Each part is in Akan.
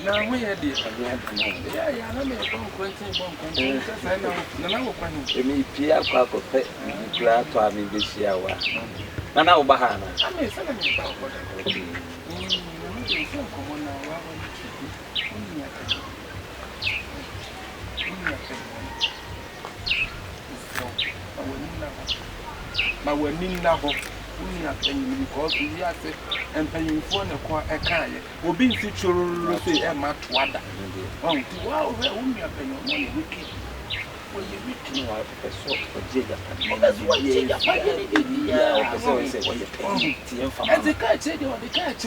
Now we had it. Yeah, I mean, confrontations. I know when me Pierre Papa pet, glad to have me this year. And now, Bahana. I mean, something about what I do. My winning now, we are paying because we are said and paying for the car a car. We'll be situated and much water. Oh, wow, we are paying money wicked. Well, you wicked out of a sort of jigger. That's what you are. As the cat said, you are the catch.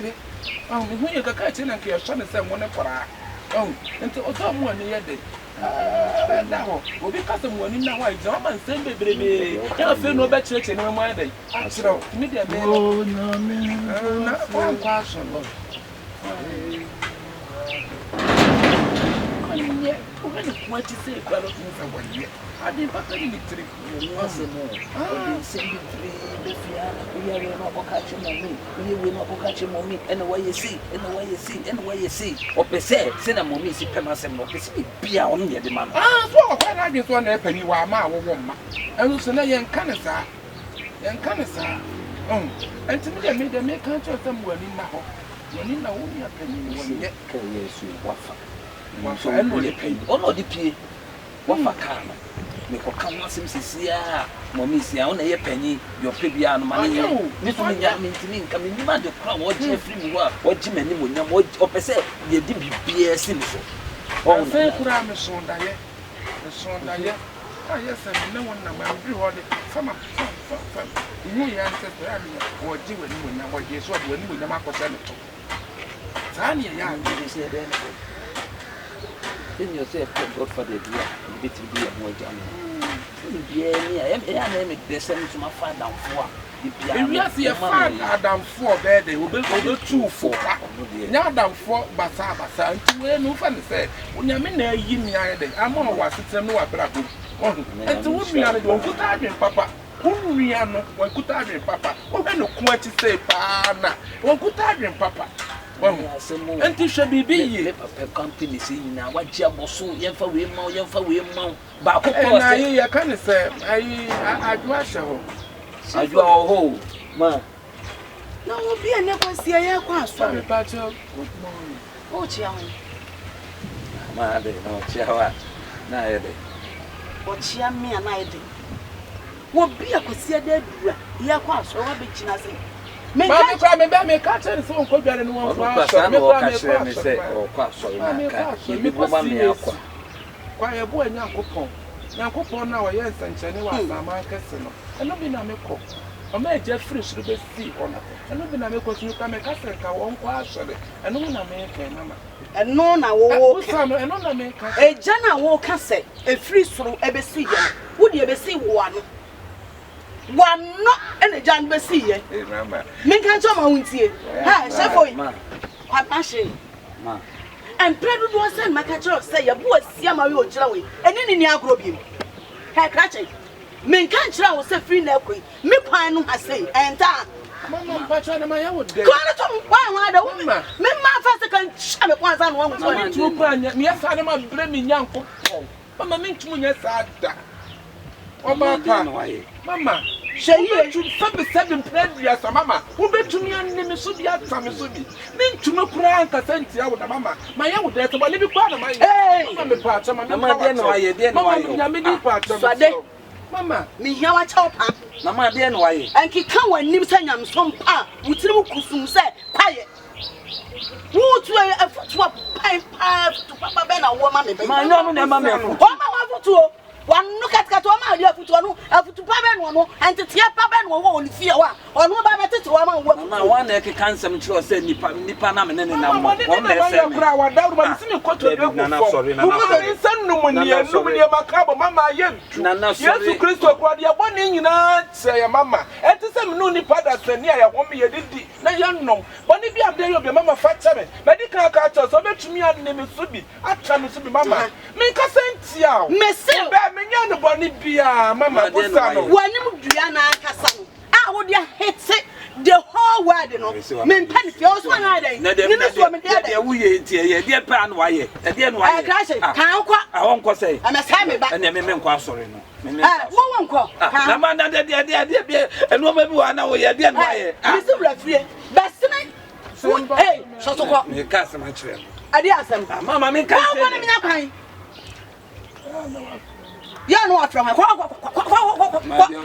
Oh, when you got catching and your son is someone for our own. And to someone the other. Now, we'll be custom one in our white job and send baby. I feel no better in my day. Actually, media man. Oh, no, man. Not one passion. What you say, brother? I didn't put any trick. Send you three. We are not catching me. We will not catch him on me. And the way you see, and the way you see, and the way you see. Or per se, send a mommy, see, Pemas and Mopis, be on me, the man. Ah, so I just want a penny while my woman. And also, young Canasa. Young Canasa. Oh, and to me, they made a make country of them when in now. When in now, only a penny one yet can yes, you waffle. So I know the pay. Oh, no, the pay. What for karma? Make a come on, Sims here. Mommy, see, I only a penny, your pibiano money. This one, young mean to me, coming, you might have come, what Jeffrey were, what Jim and him, what opposite, you did be a Simpson. Oh, say, I'm a son, Diet. The son, Diet. Ah, yes, and no one, I'm rewarded. Some you answer or do when I was yes, what when we never was anything. Tanya, young, you said anything. Then you say, God for the dear, you did to be a more young. Yeah, I make the same to my father down for. If you see a father down for bed, they will be over 2 for. Now down for Basa, and to where no fun said, when you're in a yin, I'm all was to know about it. And to what we are going to time, Papa. Who we are not one good time, Papa. What can you quite say, Pana? One good time, Papa. And to shall be a company seeing now what Jabbo so young for women, young for women. But I can't say, I wash a hole. I draw a hole, ma. No, will be a never see a year class. Sorry, Pacho. Good morning. Oh, Chiang. Ma, they know Chiawa. Nay, what Chiam me and I did. What be a considered year class or a bitch, nothing. Make a catch and so could be anyone or quite sorry. Quite a boy, Yanko Pon now, yes, and Chenny was a market, and not been a make-up. A major fish to be sea on it, and not been a make-up, you can make us a one question, and no one make mamma. And none I walk, and none I make a Jana walk, say, a free through a bessie. Would you ever see one? One not any Jan Bessie, remember. Make a jump on here. Ha, SHIFO, what machine? And Pedro was sent my catcher say a boy, Siamario Jelly, and in Yagrobi. Hair catching. Men can't travel, say free Nelky. Me pine, I say, and that. Mamma, Patron, my own. Why, the woman? Men, my father can shove it once and one was to plan. Yes, I am blaming young people. Mamma, mean to me, yes, I die. Oh, Mamma. She should sub 7 pledges, Mamma, who bet to me and Misubi, Samisubi. Mean to no crank a cent out of Mamma. My own death, but living part of my part of my Mamma, me here a chopper. Mamma, dear, why? And he come when Nimsanyam some pa, which you could say, quiet. Who to a foot swap pipe to Papa Ben, a woman, my no, one look at Catoma, you have to Paban one, and to tear Paban one, fear one, or no better to one cancer, which was said Nipanam and then Mamma, yes, Christo, what you're wanting in that, say, Mamma, and to some newly padders and near a woman, you did, no, you know, but if you have there, your mamma fat seven, medical catchers, so bet me and name is Subi, I try to be Mamma, make a sense, yeah, Miss. Mamma, when you Diana Cassan, I would hate it. the whole world no me pen fi o so na dey ni so me dey we ye tie ye dey pan wa ye e dey no wa ye kan kwa a won ko say am say me ba na me nko asori no wo won ko na ma na dey bi eno ma bi wa na wo ye dey no wa ye mi si bra fie besene hey so so ko me ka asem a kire ade asem mama me ka say ko na me nya kwan ya no afro ha kwa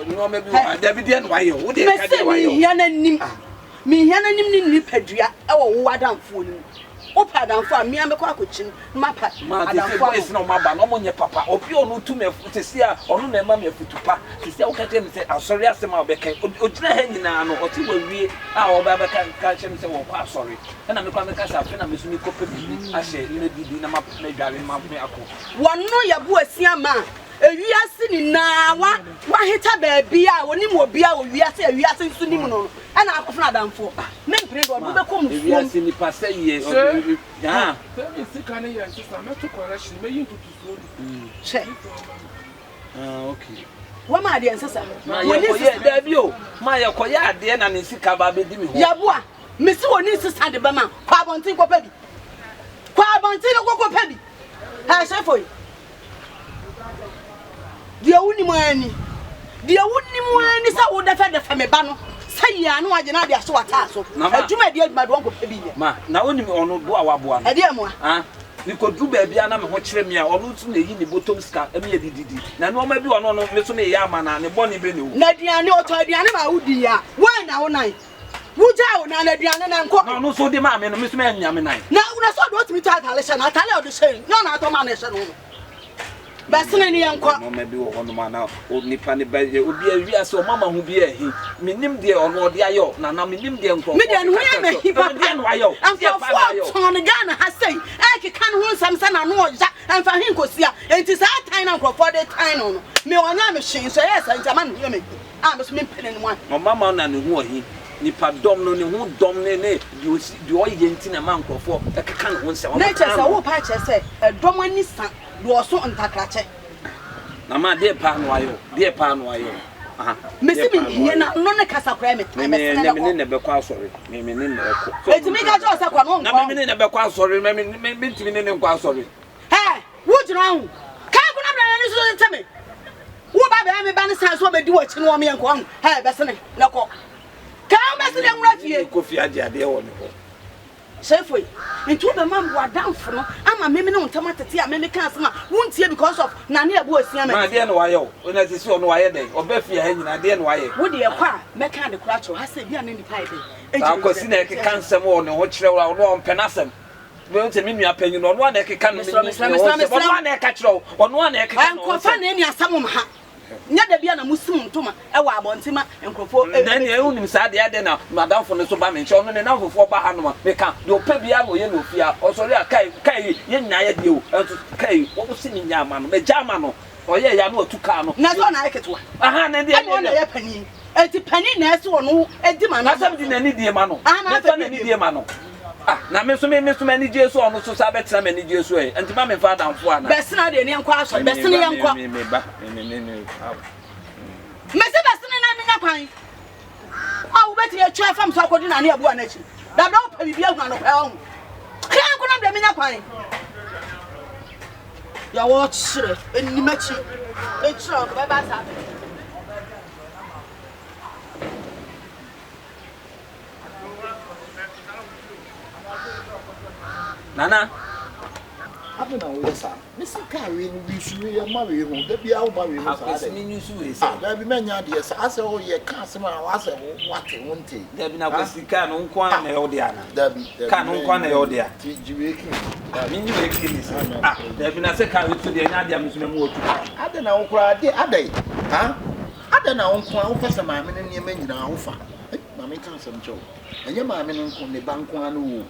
no me bi wa dey bi dey no wa ye wo dey ka dey wa ye me hia nanim ni nipadua e wo wo adamfo ni o pa adamfo a me amekọ akochin mapa adamfo a no ma ba no mo nye papa obi onu tu me tesi a onu na ma me futupa tesi a wo ka tell me say asori asema obeka ogina ha nyina no oti wa wie a wo ba beka ka chem say wo kwa asori na me kwa me ka sa fe na me so mi kope bi a she ni bibi na ma na dware ma me akọ wono yabo asia ma ewiase ni na wa hita baabi a woni mo obi a owiase ewiase nso ni mu no ana akofna adamfo me mpre do be kom fuom ewiase ni pase ye ah me sika ne ye sister me to correction me yin tutu so che okay wa ma de nsesa woni ye baabi o ma ye koye ade na ne sika ba be di mi ho yabo a me si woni sisa de ba ma kwa abontin ko pabi kwa abontin ko pabi ha SHIFO dia wuni mu ani sa wo defa me ba no say ya no age na de aso ata so adwuma de adwuma do ko pebi ye ma na oni ono bo awaboa no ade mo ni ko du ba bia na me ho kire me a ono tu na yi ni bottom ska eme ye dididi na no ma bi ono no me so me ya ama na ne boni be ne wo na diane oto diane ma wudi ya wa na wo nan wuja wo na diane na nko no so de ma me no me so me anya me nan na una so do otimi ta atale she na atale o de she no na to ma na she no basina ni yanko no me bi wo hono ma na o nipa ne ba ye obi awi ase o mama hu bi ahi minim de ono de ayo na na minim de nko me de no ya me hi papa de no ayo de pa ayo ton Ghana ha sei e ke kan hu nsam sa na no oja emfa hin kosia enti sa tan na nkrofo de tan no me wonya me hyin so yes enti ma no ya me me so me pene no mo mama na ne hu ohi nipa dom no ne hu dom ne de o ye enti na ma nkrofo e ke kan hu nsam na che sa wo pa che se dom ani sa do so ntakrache na ma de pa no ayo aha me si me hie na no ne kasa kra me me ne be kwa asori me ne ekọ eti me ga jo sa kwa no na me ne be kwa asori me ntimi ne nkwa asori he wo jira hu ka ku na bra ne so teme wo ba me ba ne san so be di wo chi no me nkwa hu he be se ne ko ka be se ne nwra fie ko fie ade wo ne ho SHIFO ntu be man bo adamfo no ama me ne ntama tete a me kan asema wontie because of na ne abu asia me ma de no waye o na ti si ono waye den oba fie ha nyina de no waye wo de kwa me kan de kura cho ha se bia ne nipa ide akosi na ke kan sem o ne ho kire wo no mpenasem be o te me nua panyi no no na ke kan me ono na ka kire ono na ke kan ko fa na ni asam ha nya da bia na musim ntoma e wa abontima enkrofo na ne unim sa de ade na madamfo ne so ba me nche ono ne na fofo ba ha no ma me ka de opa bia no ye no fia o so ri akai ye nya ye de o kai wo si ni nya ma no me jama no o ye ya no otuka no na so na aketewa aha na de na ye pani enti pani na eso no edi ma na sam di na ni die ma no na so na ni die ma no na me so ni Jesu ono so sa betra me ni Jesu e enti ma me fa damfo ana besina de ne nkwa aso besina ye nkwa me ba me se besina na me nya kwan wo beti ye twa fam so akodi na ne abu anachi da do pa bibia hu no pa ho kan ko na de me nya kwan ya wo chire eni machi e chire ko ba sa Nana happen na we sa me se ka we no bi su ye ma we ho da bia wo ma we ho sa me ni su we sa da bi menya de sa ase wo ye ka se ma wa se wo wate wonte da bi na ko sika no nko na yo de ana da bi ka no nko na yo de a ti jiwe ki mi ni we ki ni sa da bi na se ka we tu de nya de am su me mu otu ade na wo kura de adai ade na wo nko wo pesa ma me ne ma nyina wo fa ma me kan sam cho enye ma me no nko ne ba nko anu wo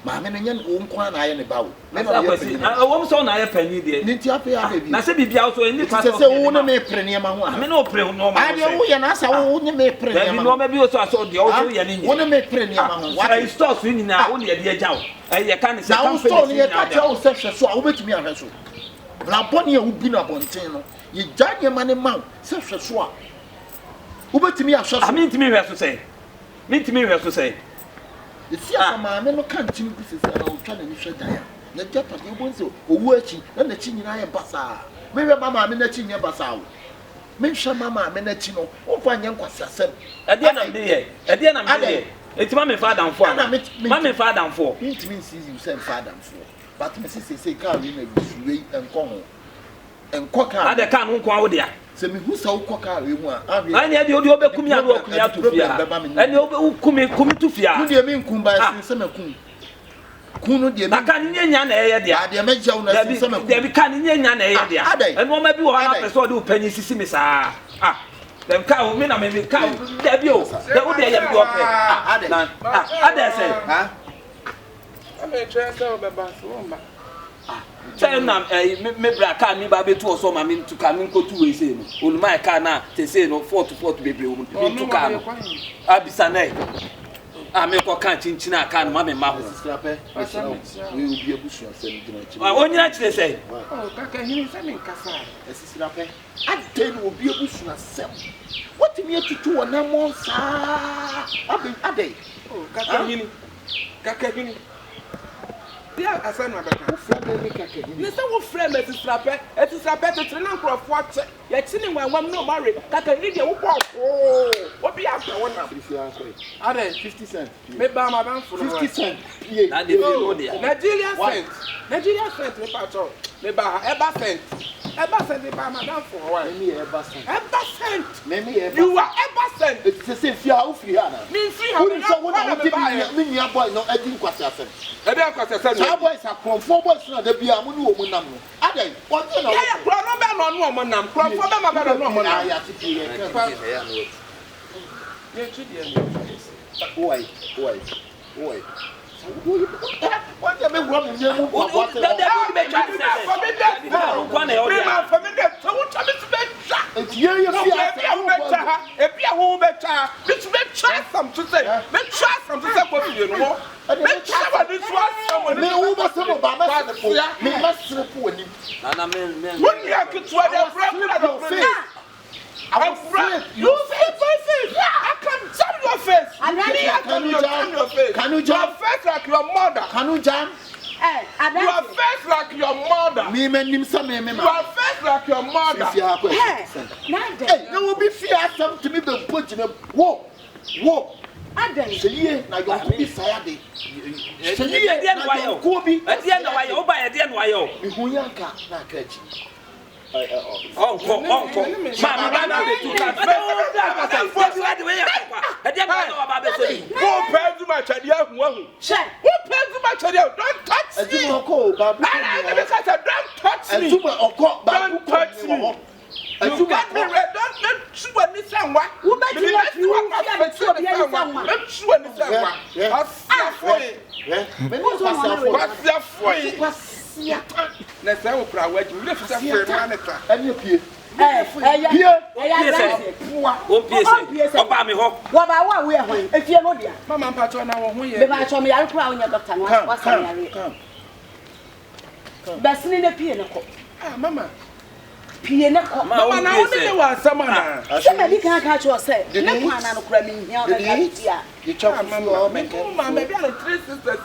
ma me nyen o nkwa na aye ne bawo me no ye pani wo so na aye pani de ni ti afi abe bi na se bibia so ni pa so se wo na me pre ne ma ho me no pre no ma ade wo ye na sa wo ne me pre ne ma no ma bi o so aso de o so ye ni wo na me pre ne ma ho what is stores ni na wo ne de jaw ye kan se company store ni ye ka cha o se hwe so a wo betimi ahwe so bla boni e wo bi na bonten no ye ja ne ma ne ma se hwe so a wo betimi ahwe so ami ntimi hwe so se me to me we so say the see maame no kan tin bi sese na otwa na ni hwe dan ya na japa de bo nso owu achi na chi nyina ye basa me we mama me na chi nya basa wo me hwe mama me na chi no wo fa nya nkwase asem ade na me ye ade na me ye etima me fa dan fo ma me fa dan fo it means you say fa dan fo but me say car we na bisuwe enko ho enko car ade car no nko awode a se me hu sa wo car we mu a ani ade odi obekumi ado okumi atufia ani obekumi tufia ku de me nkum ba se me kum kunu de me aka nya na eye de a de me jaw na se me kum de bi kan nya na eye de a eno ma bi wo ha na person de opanyi sisi me saa dem ka o me na me ka de bi o de wo de ye bi o pe ade say ame try say obeba so ma say na me bra ka mi ba betu oso ma mi ntuka mi nkotu we say no oluma ka na te say no fort bebre o mi ntuka no abisa na ame ko kan chinchin aka no ma me ma ho scrape we obi abusu asem gina chi onyina chire say kaka hini say me nkasa scrape ade no obi abusu asem what me atutu wona mo sa ade kaka hini dia asan na beka frame kaka hini ni say wo frame etisape tetre na nkrofo ache ye chi ni wanwam no mare kaka hini de wo kwa obi after wona ade 50 cents me ba ma ban furu 50 cents na de no dia Nigeria cent me pa cho me ba eba cent me ba ma dan furu wa me eba cent me eba you are eba cent it say fia o free ha na me free ha we so wona wo me nya boy no adi nkwase asem ebe nkwase asem sa boys a confo boys na da bia mo ni wo mu nam no ade o je na ya kro no be no no mo nam kro fo be ma be no mo nam ya ti ti ya no ye chi dia no oi what the me wo me mu kwa kwa te be try say kwa na yo dia for me dey so what me to be try etiye ye fia ebi a wo be try me try some to say me try some to say for you no me try what this was me wo ba se mo ba ma se me ma sere po ani na me when you are to the friend I'm afraid you say face. I can jam your face. Can you jam? Your face like your mother. Can you jam? Your face like your mother. Me nim some me ma. Your face like your mother. Hey, no will be fear some to me the put in a wo. Adam, say na your be sayade. Say ye na wa yo. Ko bi. E dia na wa yo, o ba ye dia na wa yo. Me hu yanka na kachi. Uncle. Mama, Baba, you can't. I don't touch me. Don't touch me. You got me red. Don't shoot any someone. Who made you let you let's say we cry where you live for manaka. And you pay. If you know, dear, Mamma Patrona, I told me I'll cry on your doctor. Come. That's in the piano. Mamma. Piano. Mamma, now there was someone. Somebody can't catch yourself. No one and cramming here. You chop Mamma, maybe I'm 3 sisters.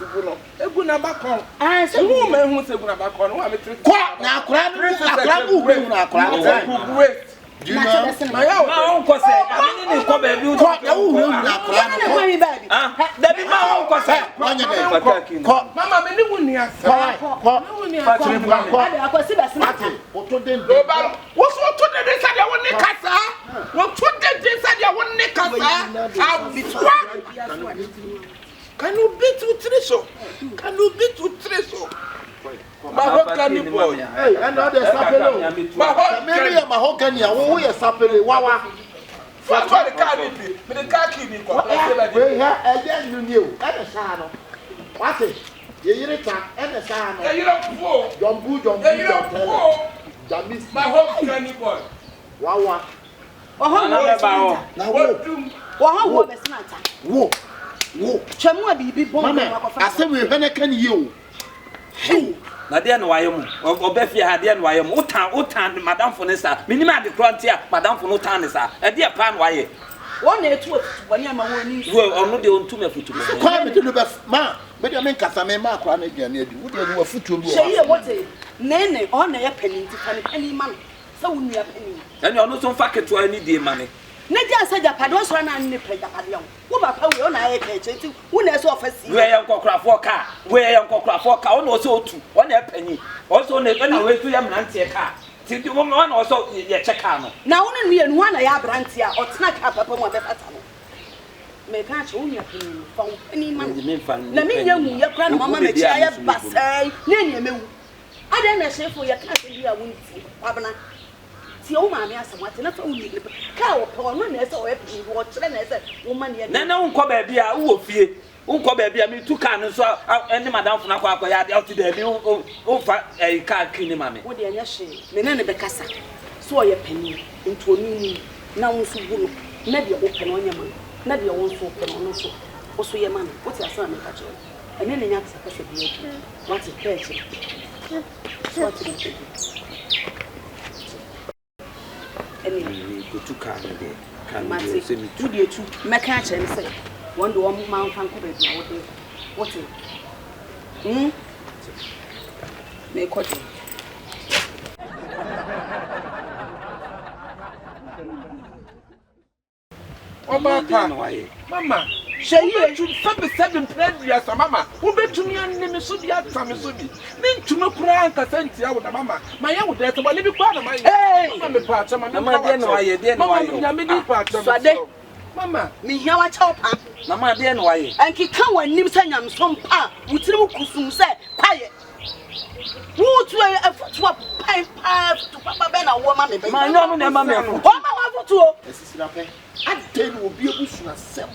A good number call. I said, woman who's a good number call. Now, cram. Do you know? My uncle said, I didn't come back. You talk. That be my uncle said. Mamma, many wouldn't have. What's what to the inside your one casa? What to the inside your one casa? I'll be swag. Can you beat to Triso? Can you beat to Triso? Mahogany boy. Hey, another sapelo. Mahogany, who is sapele? Wawa. What the car be? The car key be. We have again you knew. And a sano. What is? You and a sano. You don't go. Jumbo. Mahogany boy. Wawa. Now what is matter? Whoa. Chamwa be born. I said we can you. na dia no wayem obefi ha dia no wayem utan madam for nesa minima de krontia madam for no tan nesa e dia pa no waye One day to one year, my one is well, I'm not the one to me foot. Kwame to the ma, but I mean Kasame ma kwana dia na edi. Wo dey no foot to. Say what eh? Nene on a penny to any man. So we need a penny. And you're not some fact to any day money. Nadia said that Pados ran and nipple the padion. What about we on a page? Who knows office? Where you go craft for car, where you go craft for car, also 2, 1 penny. Also, never way to your man's car. See the woman also your check. Now only and one I have brantia or snack up upon what the pattern. May catch only a penny from any man. Let me young your grandmama make a bassay, near me. I don't say for your cat in your woods, Pabana. See, oh, mammy, as what enough only cow upon one as or watch and as a woman. Then I won't come baby, I will fear. Unko baby, I mean 2 cannons, so any madam from Aqua out to the over a car cleaning mammy. What the Yashi, Menene Becassa, so a penny into a meaning, now so good, never open on your man, never your own so open on also. Also, your man, what's your son, and then the answer has a beauty. What's it, Percy? What's it? Anyway, go to car again. Can you say me 2 days to make a change? Say, one do one mountain cover. What it? Make what? Oh, Mama, say you should 7 pledges, Mama. Who bet to me and name so be at some so be. Mean to no cry and consent out, Mama. My young death, my little part of my hey, part of my Mama, me here what chopper. Mamma, dear, why? And he come when Nim Sanyam some pa, which you could say, quiet. Who to a foot to a pipe to Papa Ben, a woman, my no, mamma, what I then will be able to sell.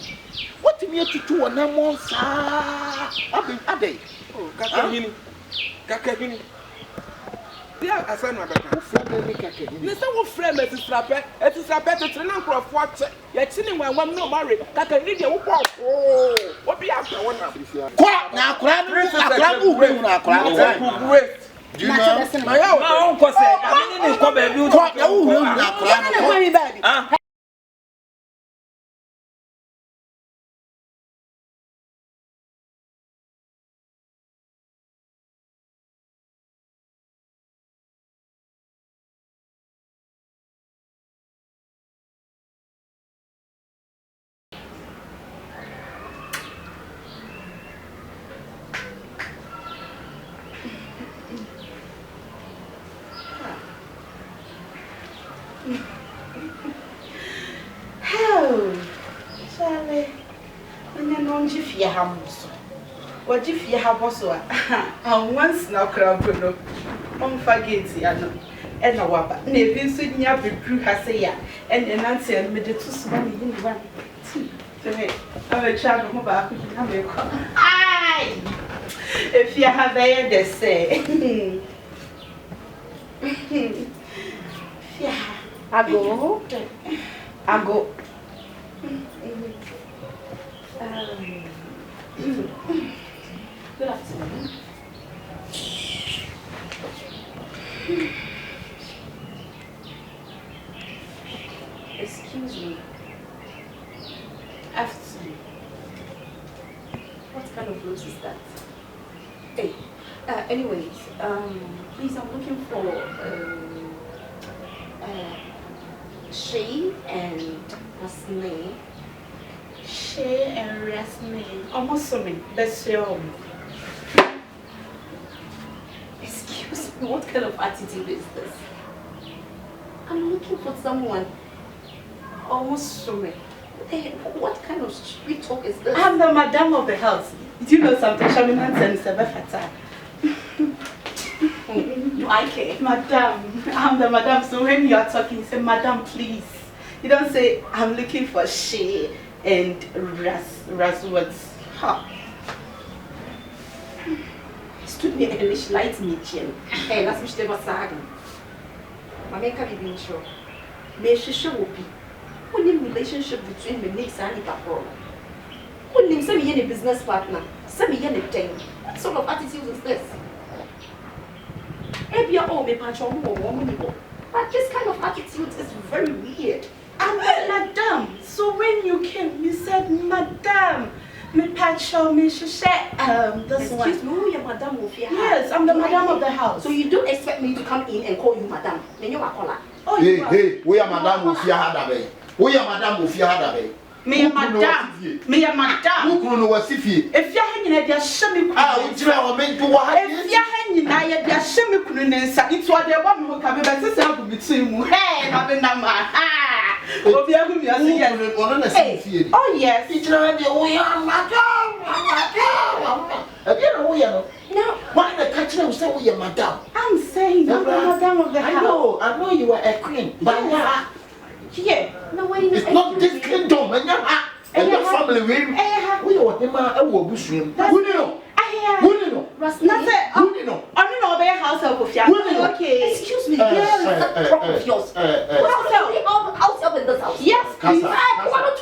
What do you to do on a monster? I've been a Kakahini. Yeah, I said, my Mister will frame it is rapper, it is a better to number of what yet sitting when one no marry. Kakahini, oh, what be after one now? Quack now, crab, do you know my uncle said, I didn't come back. You talk, you baby. What if you have also? And once now, crowd, on forget ya, and a wapa, never soon ya be true, has a ya, and then Nancy and made it too small in one. To me, I'm a child of mobile. Aye, if you have a they say, yeah, I go. Good afternoon. Excuse me. Afternoon. What kind of rose is that? Hey. Anyways, please, I'm looking for Shay and Rasme. Shay and Rasme. Almost so many. That's your. Excuse me, what kind of attitude is this? I'm looking for someone. Almost so many. What kind of street talk is this? I'm the madam of the house. Do you know something? Shaminan and Sabafata. I can't. Madam. I'm the madam. So when you are talking, say, Madam, please. You don't say, I'm looking for Shay and Raswords. Huh. Es tut mir ehrlich leid, Mädchen. Hey, lass mich dir was sagen. Mama kann ich nicht schon. Mir ist schon opi. What relationship between me Nick and Papa? What name say me a business partner? Say me a thing. What sort of attitude is this? But this kind of attitude is very weird. I'm Madam. So when you came, you said Madam. Me pacho, me this one. Excuse me, who you Madam Mufia? Yes, I'm the Madam of the house. So you don't expect me to come in and call you Madam? Then you are caller. Oh, hey, we are Madam Mufia Hadabe. We are Madam Mufia Hadabe. Me a Madam. Me a Madam. Who know what if you? If you're hanging at your shimmy, if you're hanging at your shimmy, it's what they want who come back to sell between you. Hey, I've been number. Oh, yes. It's not the way I'm Madam. Again, now, why the catcher will say we are Madam? I'm saying I'm the Madam of the house. I know you are a queen, but yeah. No, why you it's not this kingdom, and your family we are him. I will bush him. Who know? Who know? Who know? I don't know about house help of you. Okay. Excuse me, girl, what's wrong with yours? House help in this house? Yes, please. Why not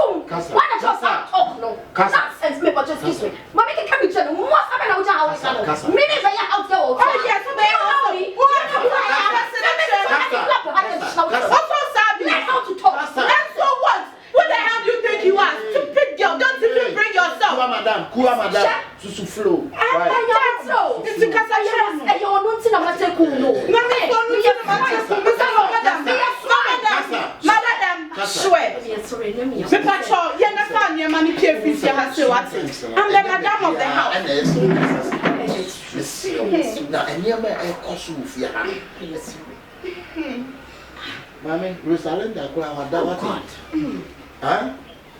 just talk? No. Nonsense, me, but just excuse me. Mommy can come to you. What's happening out your house? Minutes are you out there? Oh, yes, Madam, to flow. It's because I don't I'm the Madam of the house. Mammy, Rosalinda, huh?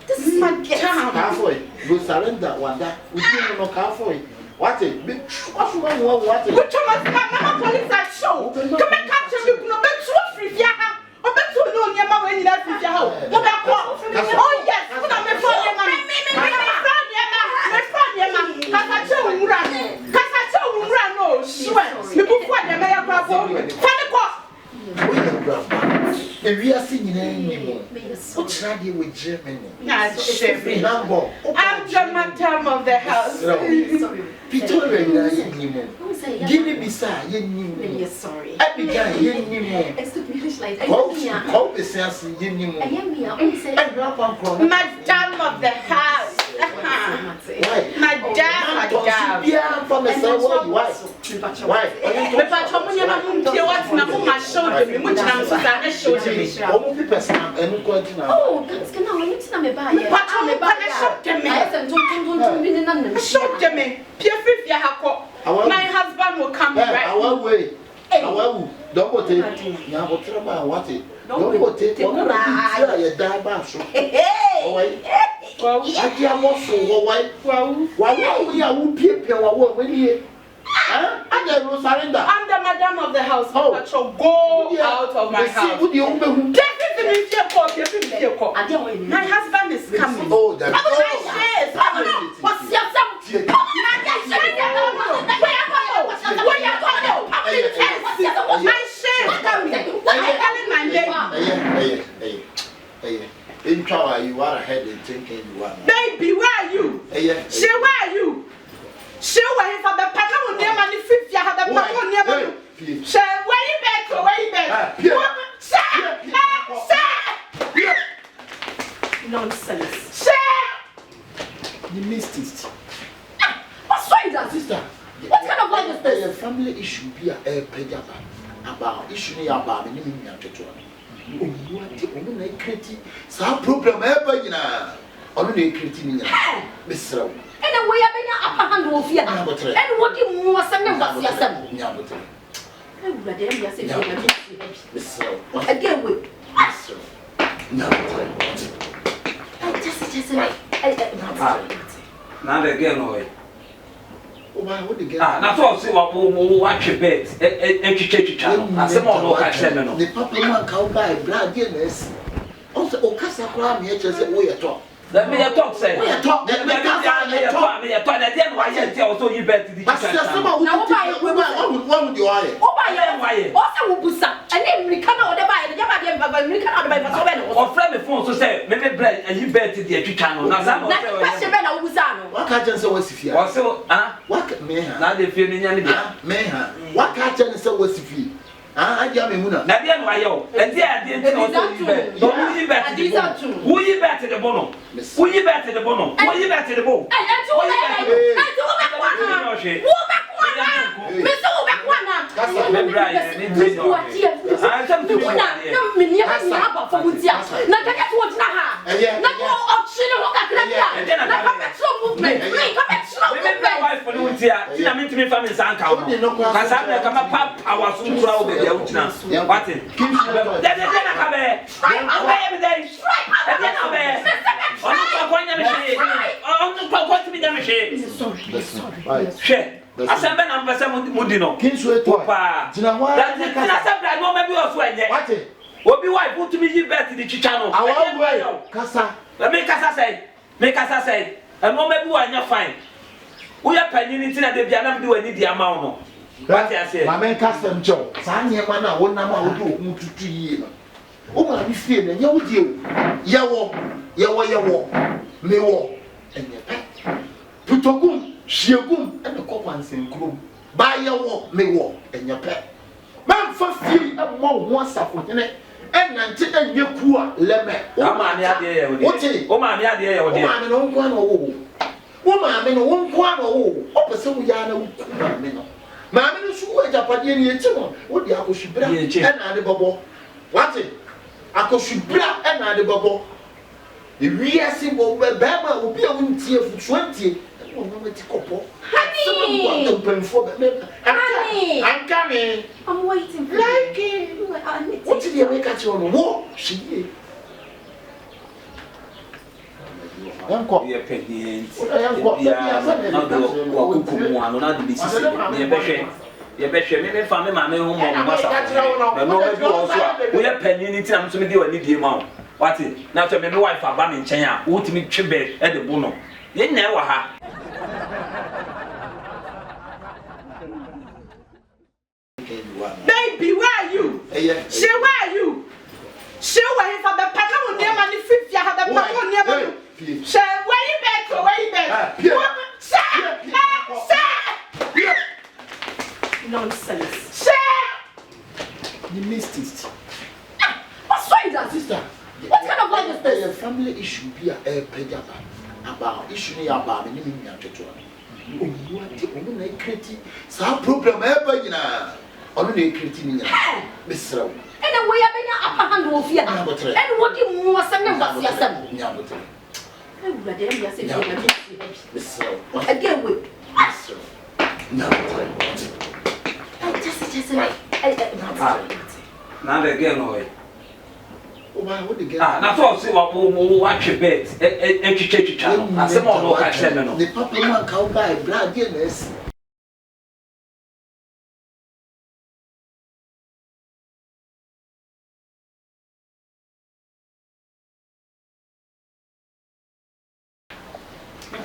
This is my town. Halfway, Rosalinda, we didn't know halfway. What it? What you want? Which one my police at show? Come and capture me, no bet you free Yaha. Or bet you know your mother when you left with your house. Oh, yes, put on my phone, your money. If we are singing anymore, what's ready with Germany? I'm the Madam of the house. Peter, give me beside you. Sorry. I began you. Excuse me, like hope is saying you. Madam of the house. Madam. Yeah, from the same why? Oh, that's gonna me buy. My husband will come right. Our way. Don't go take. Now, what it? Don't go take. You die back. Well, I can't also. Why we are who people when you. I'm the Madam of the house. Oh, so go out of my house. My husband is coming. Oh, that's what's your you are ahead and thinking you are. Baby, where are you? She, where are you? She went for the panel near my 50. I had a panel near my. She, where you back? Where you back? Nonsense. She. You missed it. What's wrong with that, sister? What kind of life is this? A family issue be a pejaba about issue about me. Oh, you are the only creative. Some problem ever, you know. Only creative, Miss Rowe. And the way I've been upper hand of fear. And what you must have never seen. I would rather say, Miss Rowe. Again, with Miss Rowe. No, just now again, why would you get that's all. See what watch your bed and channel. I said, no, I said, no. The papa can buy blood, yes. Also, Okasa Kram here just say, we are talk. Let me talk, say, we are talk. Let me talk. Me a toilet, then why you tell so you bet the but someone would you are? Oh, why? Also, Busa, and then we come out of the buy, the we come out of or friend the phone to say, maybe bread and you bet the channel. Now, some what can't you say was if you are so, what may not the feeling, may what can't you say was if you I jam him. Nadia, my yo, and dear, dear, don't you bet to the bono? Who you bet to the bono? Who you bet to the bow? Asembe na mpese mudi no. Kinswe to. Pa. That is na no maybe also enye. What? Obi wife put me you bet the chicha no. Awa kasa. Me kasa say. And no maybe we anya fine. We are panini tina de bia na me wani di ama no. What I say? Ma men kasa ncho. Sa nyema na wona ma wo do mututu yi no. O ma bi fie na nya wo die o. Yewo. Me wo. Enye pe. Putogum. Shiagum and the coupons in Krum. Buy your walk, may walk, and your pet. Man for free a more once up with it, and until your poor lemon. Oh, my idea, oh, my idea, oh, man, and on one or woman, and one one or opposite Yana. Mamma, who are Japanese, what the apple should bring and the bubble. What it? I could should bring and the bubble. The real symbol where Bama will be a winter for 20. Honey! I'm coming. I'm waiting for you. What did you make at your war? She Uncle, you're penny. Maybe family, my home, we are penny time to me do any amount. What is now to me, wife, a bam in China, what me chibbe at the bono. You never have. Baby, where are you? She where are you? She where for the panel near money 50 have the panel near me. She where you back? Where you back? Sir! nonsense. Sir! You missed it. What's wrong with that, sister? What kind of life is this? A family issue be a pejaba about issue about me in your church. Oh, you are the only creative. Some problem ever, you know. Only creative in Miss Rowe. And the way I've been upper hand of fear. And what you must have was yourself. I would have said, Miss Rowe. Again, with Miss Rowe. No, just now again, away. Ah, that's all. See what watch your bed. Channel. I said, "Oh, I said no." The papa man can buy blood, yes.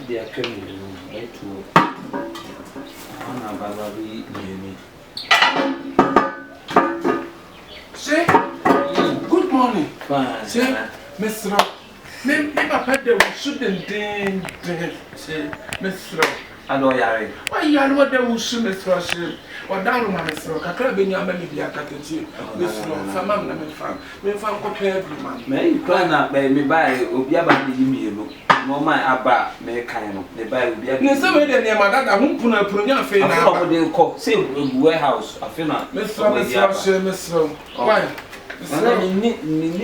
They are coming to. Say, good morning. Fine. Say, Miss Rowe. Me papa de shouldn't say, Miss Rowe. I know Yari. Why you are what they will shoot Miss Rowe? Or down on Miss Rowe. I can't be your mammy be a catty. Miss Rowe, for mamma, me found compare every man. May you plan up by me by Obiaba me look. No, my abba, may kind of the Bible be a somewhere near my dad. I won't put a prunia fair. What they call say warehouse. I feel not Miss Rowe. Why? Ni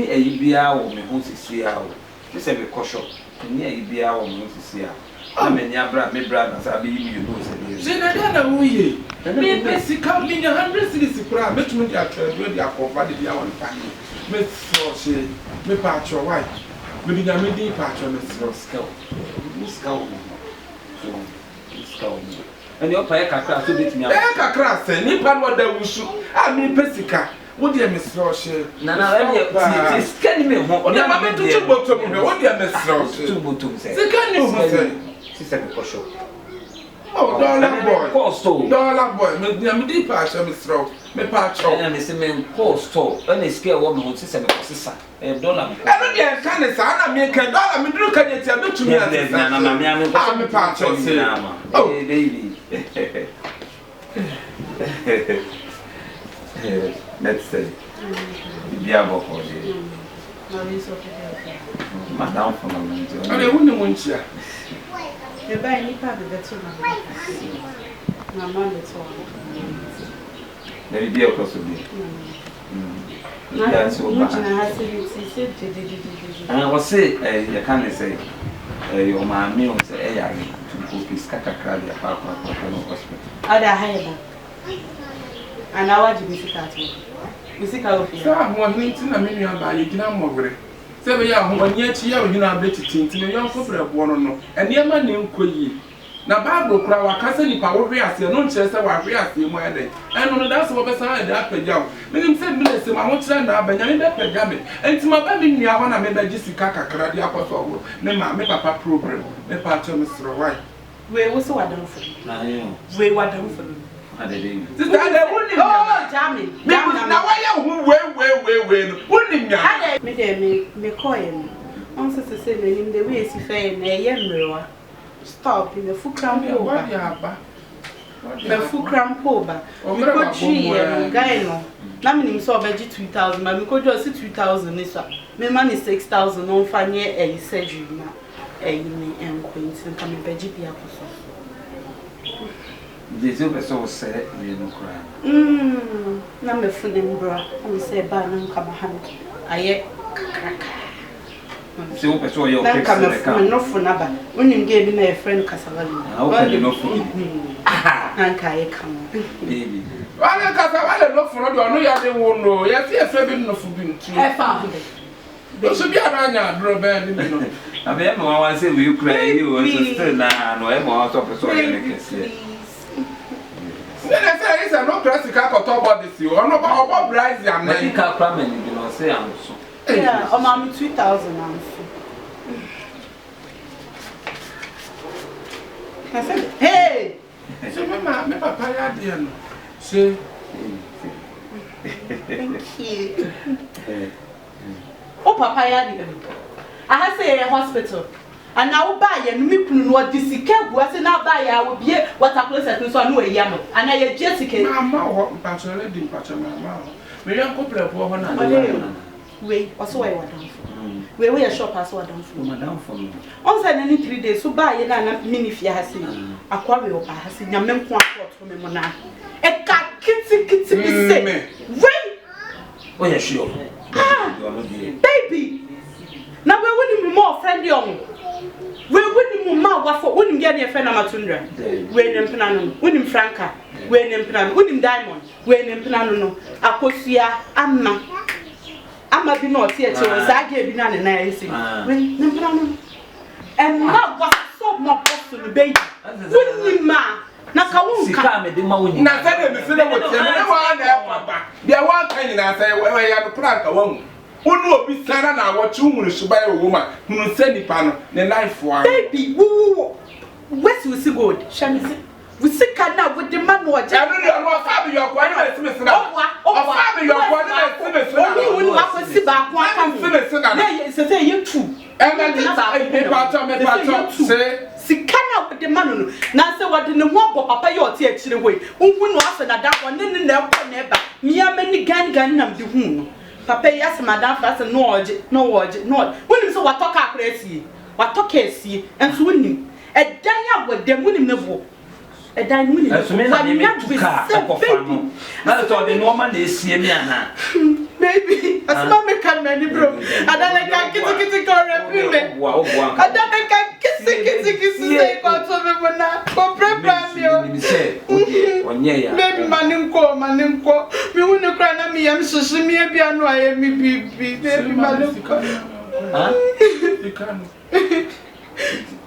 a Ibia or me who see how. This is a caution. Near Ibia or me who see how. I mean, your brother, my brothers, I believe you know. Then we me basic come in 100 cities. But me they are trying to provide the one family. Miss Rowe, me patch your wife. We didn't have any patch on Miss Scout. And your pay a to beat me. I crass and you pan what they will shoot. I mean, Pessica. What dear Miss Roche? Nana, it's can me home. I'm to two bottom. What dear Miss Roche? Two bottoms. They can you say? Sister Cosho. Oh, dollar boy, me deep patch, Miss Roche. Me patch on. And Miss Men post told. And they scare woman who says $1. I don't kind of son. I mean, can dollar me look at it. I don't to me. I'm a patch on. Oh, baby. let's say. Be able for you. Madam from the I wouldn't want you. You buy any part of the two. My mom is all. Maybe be a close to me. That's what I was say, you can't say, your mammy will say, to go to Scacacradia Park Hospital. Other higher. And I want to be sick at me. We sick out of here. I'm wanting to know about you. Can more. 7 years, 1 year, you know, better team to young couple of one, and your man named Koyi. Now, Bible crowd, I can't say power react, no chest, I react you more day. And that's what I had up a young. Meaning, 7 minutes, I want to learn about Benjamin Pegame. And to my baby, I want to make a Jessica Caradia Apostle. Name my papa program, my part of Mr. White. Where was what done for you? Where what done for you? Oh, Jamie. Now, why are you waiting? Me coin. On such a saying, the way she fell in a yellow. Stop in the full cramp over. The full cramp over. We could see a guy. Now, me saw veggie 2,000, but we could just see 2,000. My money 6,000 on Fanny a surgery. A and quaint and coming veggie. This is so sad, you know, cry. Number for them, bro. I say, Bannon come a hand. I crack. So you're not for number. When you gave me a friend kasawale. How can you not for Anka come. Baby. Well, kasawale no for no, you are the one. No, yes, yes, no for being true. I found it. There should be a ranya, bro, band. I mean, I say, will you cry? You were still now, no, I'm also persuaded. Then I say, it's a no classical about this. You are not about Bryce and medical plumbing, you know, say I'm so. Yeah, or mammy 2,000 ounces. I said, hey! So, my papa, dear. Say, thank you. Oh, papa, I say a hospital. And now buy and me what this was now buy I will be what I close so I know a yam. And I Jessica. Mamma, Patron, didn't patch my mouth. We are couple of 100. Wait, what's why I done for? Where we are shop as what done for? Madame for me. On said any 3 days, so buy and mini if you have seen a quarry or has seen your men quite from him. A cat kitty say, wait! Oh, yeah, sure. Baby! Now we're winning more friendly on. We're winning more waffle, winning get your friend Amatundra. We're in Penano, winning Franca, we're in Penano, winning Diamond, we're in Penano, Akosia, Amma be not here to us. I gave you an answer. And now was so more possible, baby. Winning ma. Now come come me the money. Now say me say what you know. There one thing I say where you are prank a woman. Who be Sarah now what you want to buy a woman who send the panel the life one. Baby, who where's we see good? Shall we see? We see now with the man watch. I don't know Fabio your quite Smith now. Oh, Fabio your quite Smith. Only when I see back one can finish now. Yes, say you too. And then me part say Sikana with the man. Now say what in the one papa you are actually way. Who no after that one then never. Me am many gan nam the whom. Papa yes madam fast no. When you say what talk crazy. What talk crazy and so win. A danya with them winning never. A diamond. As men are not to car. That's all the woman is seeing me. Baby, as mamma can many bro. I don't like I kiss go repeat. I don't like I kiss say go to me when I go prepare you. Baby manim ko. Me wouldn't cry na me am so me be anu I me baby manim ko.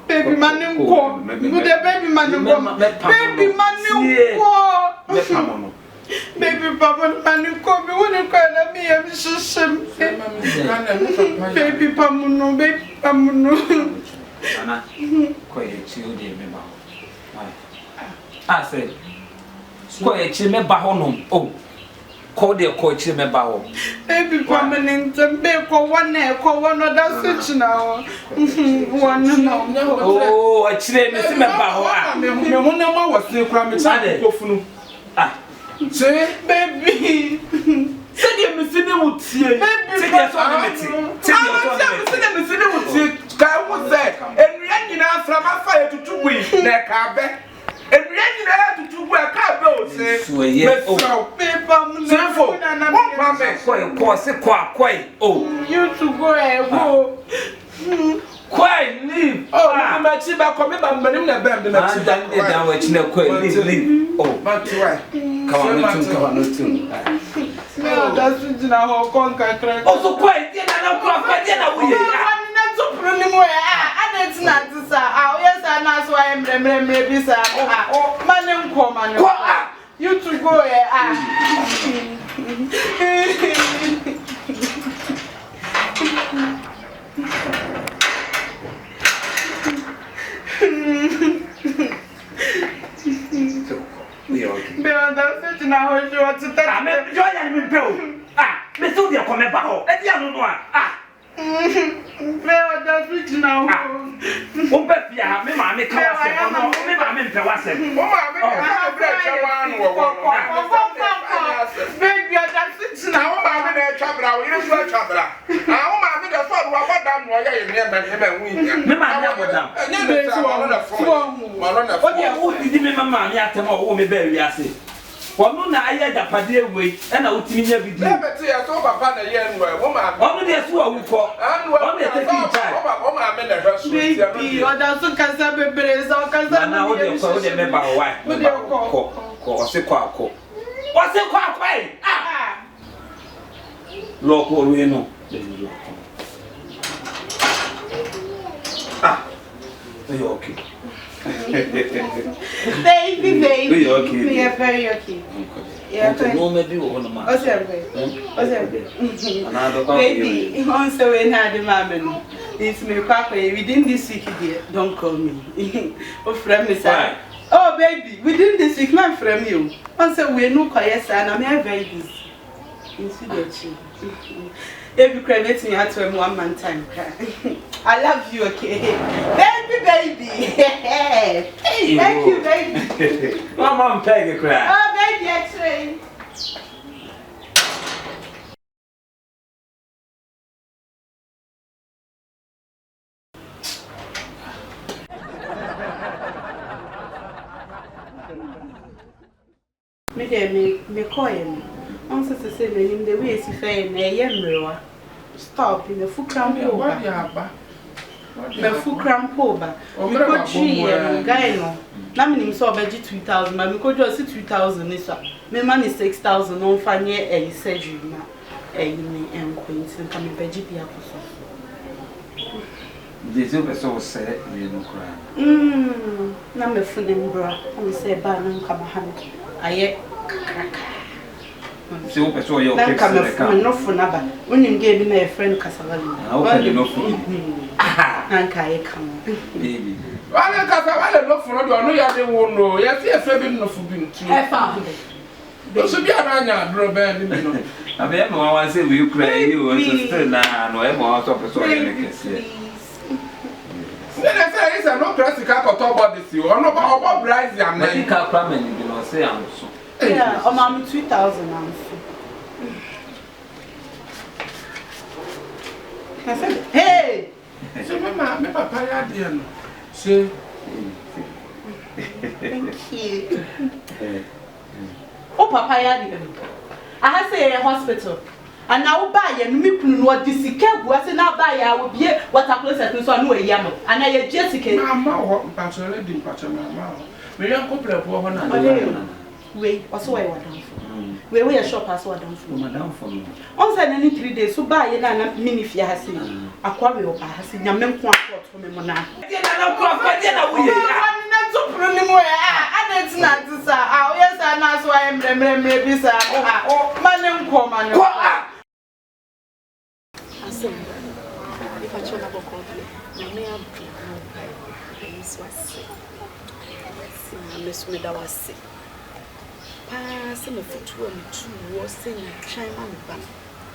Baby manim ko. Good baby manim ko. Baby manim ko. Baby papa manim ko. Me wouldn't cry na me am so baby pamuno, baby pamuno. Anna, quite chill, dear me. I said, quite chill me bahonum. Oh, call their coach me baho. Baby permanent and baby one neck, one other switch now. One no. Oh, I chill me baho. Me one was still cramming. Ah, Say, baby. Say the missing would see. Baby, say the son. Say the missing would see. Can was that? And running out from a fire to 2 weeks. Neck, I bet. And running out to 2 weeks. I can't go. Say, yes, oh, paper. Say, for one quite. Oh, you to go. Quite leave. Oh, I'm actually back coming back. I'm not down with no leave. Oh, but why? Come on, no, that's it. Now, conquer. Also, quite dinner. I'm quite dinner. We are not so anymore. And it's not to say, oh, yes, and that's why I'm maybe, sir. Oh, my name, come you to go. We are okay. That's it now. You want to tell me? Join and me, ah, me so dear, come back. Let you know. Ah, that's it now. Oh, baby, me, mammy, come on. Me, mammy, Pewasem. Oh, baby, that's it now. I'm in a trouble. You know, trouble. I'm the phone. What damn why you never me, mamma. One na aye japade we na otimi nya bidi e beti ya so papa na ye nwa wo ma onu de so awu ko onu de take charge wo ma me na hweso ti abi oda so kasa bebere so kasa na wo de me ba why ko se kwa ko ah lo ko ru no ah you okay? Baby. We okay. We are very okay. Yeah, no, maybe one of my. Baby, also when I had the mamma, it's me, Papa. Within this week, dear, don't call me. Oh, from me, sir. Oh, baby, within this week, man, from you. Also, we are no quiet, and I'm very busy. If you credit me at 1 man time, I love you, okay? Baby. Hey, thank you, baby. Mama, Peggy cry. Oh, baby, X-ray. Me call him. On to say him the way he fair na yemrewa. Stop in the full cramp over. Me full cramp over. Me ko ji guy no. Na me nim so obeji 2000, but me ko just 2000 ni so. Me man is 6000 on fa nye surgery na. Ni enquaint kan me beji bia ko so. This is so say me no cry. Na me funim bra. O say ba na nka ma han. Aye kraka. So you person you fix the car. No for naba. When you gave me a friend kasawale. How can you no for? Anka e come. Baby. Wala kasawale no for no no ya dey won no. Ya see e fe bi no for bi ntu. E fa. So bi ananya bro be ni no. Abi e mo wan say we cry you want to still na no e mo so person you kese. Say it's no classical koto body si. Ono ba obo bright am na. Make ka kwa many bi no say am so. Yeah, I'm 2000 now. I said, hey! So, my papa, you say, thank you. Oh, papa, I say a hospital. And now buy and me what this was and now buy I will be what I close at so I know a yam. And I Jessica. Mamma, partially didn't patch my mouth. We don't complain for 100. Wait, what's why we're down for? We are shop as well down for. Madam for me. On said any 3 days, so buy a mini if you have seen. A quarry or has seen your men quite for me. Mona. I it's not to say, oh, yes, and that's why I'm maybe, sir. Oh, my name, come on. I said, if I try to go, I may have been sick. Miss Mida was sick. Some of it were 2 was saying a China ban.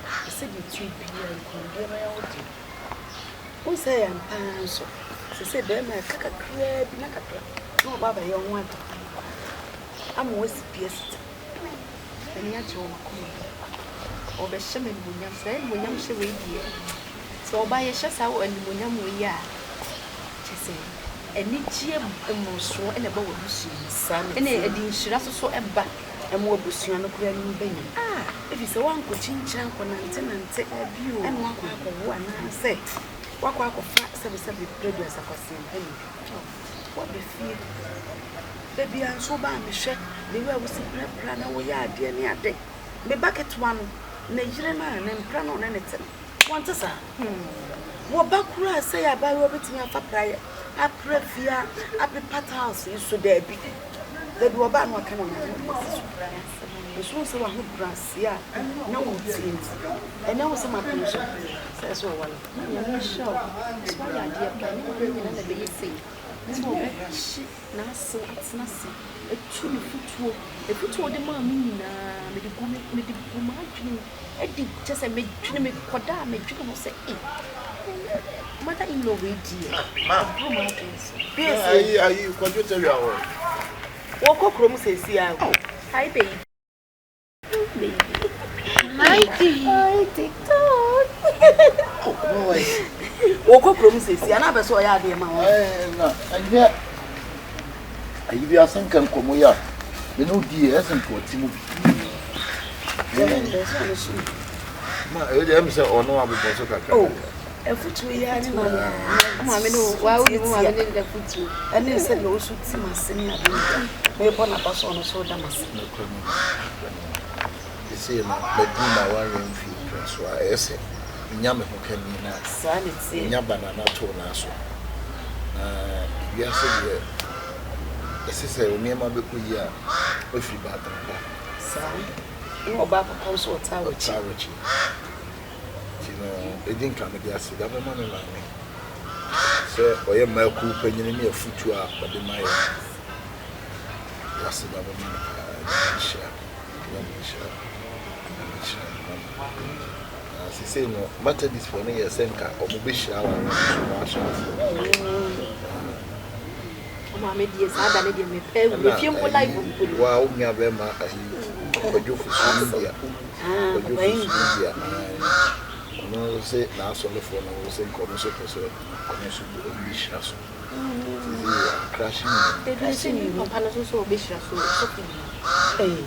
I said, you keep here and condemn my own. Who say I'm Panso? She said, then I cook a crab, no, Baba, you want. I'm always pissed. Any actual or the shaman William said, William Shaway. So by a shadow and William we are. And each year most so and about Son, and a dish also so a back and more bush and a clearing benny. Ah, if it's a one could change and take a view and walk one and say, walk of fat service of the progress of a sin. What the feel? Baby, I'm so bad, Michelle. They were with a plan away, dear near day. The bucket one, Nigerian and plan on anything. Want us, what back say about Robert me for prayer? I pray fear, I be part house, you so there be. They do about what kind of the soon so I would brass, yeah, no one seems. And now some attention says, oh, well, I'm not sure. It's my idea, and the baby say, so it's nothing. A true footwalk, a footwalk, the mammy, with the woman, I did just a make Koda, make you say, mother-in-law, dear. Yes, are you computer your work? Walk room says, yeah. Hi, baby. Hi, TikTok. Walk room says, yeah, never saw ya, dear mamma. And yet, if you are thinking, come here, you know, dear, isn't what Timothy. I'm saying, or no, I will also. A foot we had in Mamma, why would you want the foot? And then said, no, should see my senior. May upon a bus on a soda must. You see, my worrying feet, so I say, Yammer can be not sanity, Yabana to Nassau. Yes, this is a mere Mabuya, if you bad. Son, no Baba Council Tower. It didn't come again. I said, I'm a man like me. So, I am my cool penny in your foot, but the Maya. I said, I'm a man. As he said, no matter this for me, a senka or Mubish. Mamma, dear, I didn't if you would like to wow, never but you for India. No, say now, so the phone was saying, commercial person, commercial ambitious. Crashing, crashing, also ambitious.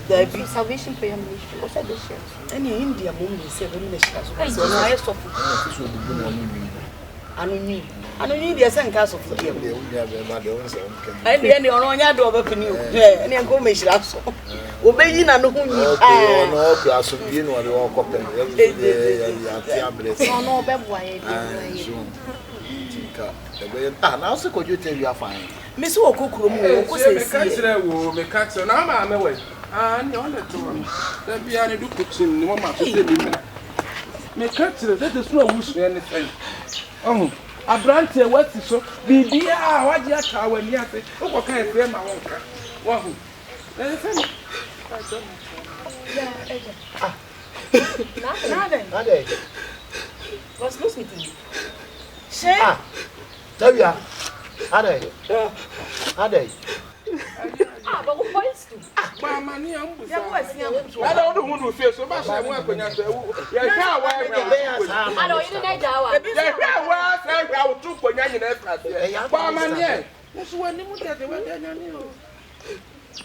There be salvation prayer ministry, also ambitious. Any India woman is 7 minutes. So I stop. I don't need the same cast of the any on your door open you. Any information. Obey in and who no class of you know, the walk up and no bad way. And also, could you tell you are fine? Miss Okurum, will make cats and I'm away. And you're not to him. Then be any do kitchen, no matter. Make cats, that is no wish anything. Oh. A branch here, what is so? Be dear, what you are when you say, oh, what kind of frame I want? Wahoo. Nothing. What's listening to you? Say, tell you, Ade. But what is it? Mamma, I don't want to feel so much. I want to say, yeah, I don't even know. I will do for you. Mamma, that's when you look at the weather.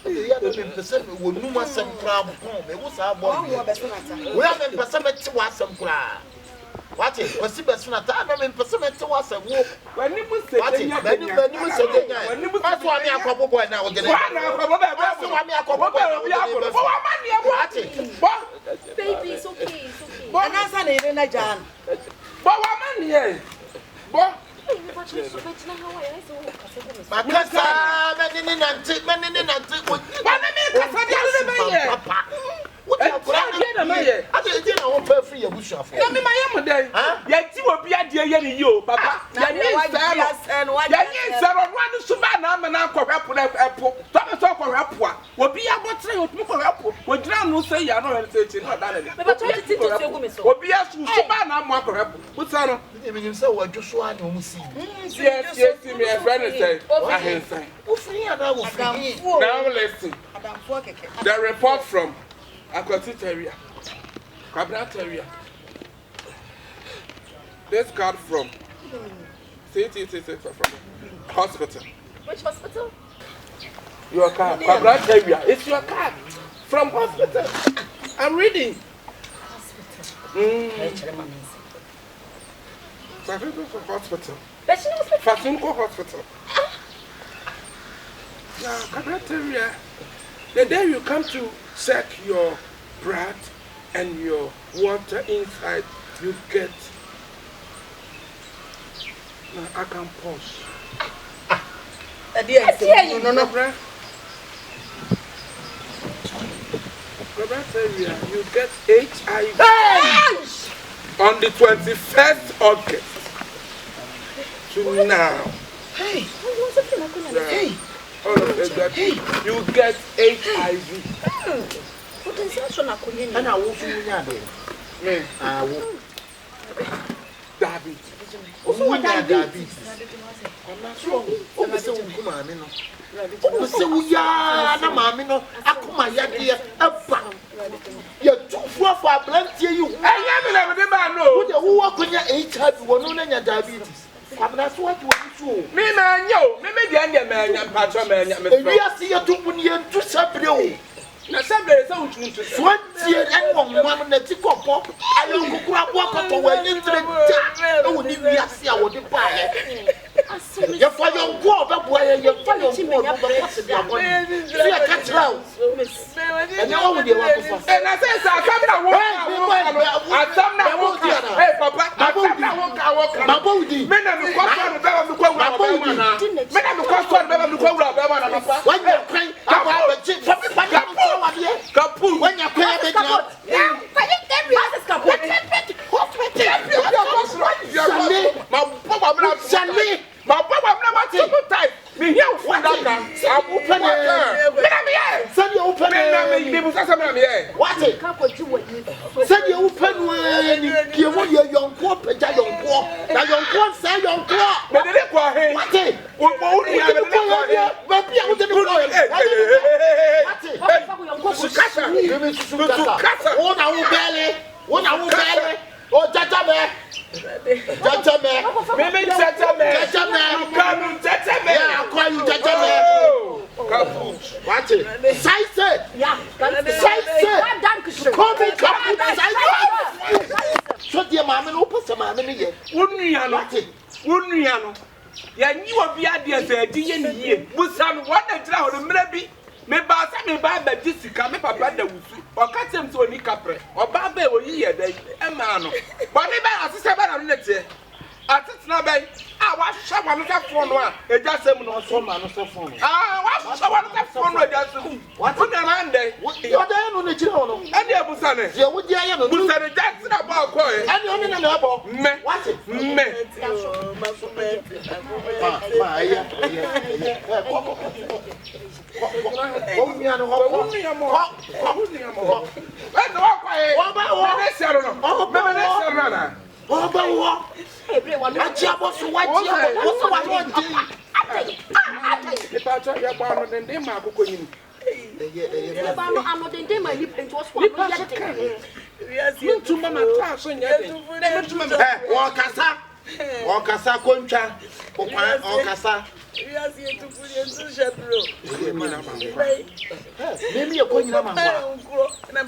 The other person would no more some crowd. It was our boy. We have been perceived to us some crowd. What is possible to not have been perceived to us a walk? When you was saying, when you was saying, that's why I'm a couple boy now. Baby, it's okay. But that's an even John. But what man, what? What are you free of bush of my day? Yet you will be a dear you, Papa. And what one Subana and Uncle Apple, Thomas Apple, will be able to Apple. What drown will say, I know, but will be as Subana and Uncle Apple. What's on himself? Just one who see. Yes, me a friend. I say, now listen. The report from Aquatic area. Cabinet area. This card from from hospital. Which hospital? Your card. Cabinet area. It's your card from hospital. I'm reading. Hospital. Hospital. Hospital. Hospital. Yeah, cabinet area. The day you come to check your blood and your water inside, you get. Now I can pause. No, bruh. Area, you get HIV on the 21st August to now. Hey, you get HIV. And I will see you now. I will. Diabetes. Oh, diabetes. I'm not sure. Oh, so come on, no. Oh, so ya, na mama no. Akuma ya dia aba. You too far for plenty you. I am never man no. Who are going to HIV? One on your diabetes. I'm not what you want to. Me man yo, me the man and patron man. We are seeing you when you to Sabrio. Na Sunday so to 20 and 1 woman that you pop. I don't grab walk up when you oh, we are seeing our buy. You're for your war, but why you're for your war, but catch out. And now we are and I said, I walk. Hey, Papa, I walk. My body. Men of the question, when you're crying, Kapu. When you're crying, my papa never type. Me here for that. I'm open here. Send you open here. What it? Send you open when you want your young poor, young poor. Now young poor say young poor. But they go ahead. What it? What only have a baby out in the world. What it? Sukasa. One hour belly. 1 hour belly. Oh, Jajame. Maybe Jajame. Come, Jajame. Yeah, I'll call you Jajame. Kaput. Watch it. Size. Yeah. Size. Come in, Kaput. So, dear mamma, open some mamma here. Wouldn't ya knew a beard, dear, dear, Busan, what a drown, maybe. Me ba sa me ba ba Jessica me papa da wusu o ka tem so ni kapre o ba ba o yi ye da e ma no ba me ba asese ba na no nete atetena ba a wa hwa wa no ka fo no a eja sem no so ma no so fo no wa hwa wa no ka fo no eja sem what na na ndai yo da no ne kire no ene abusa ne ye wo di aye no busa ne just na ba ko e ene oni na na bo me what me ma aye Okasa koncha okasa yes you to put into shebro maybe you going na mama na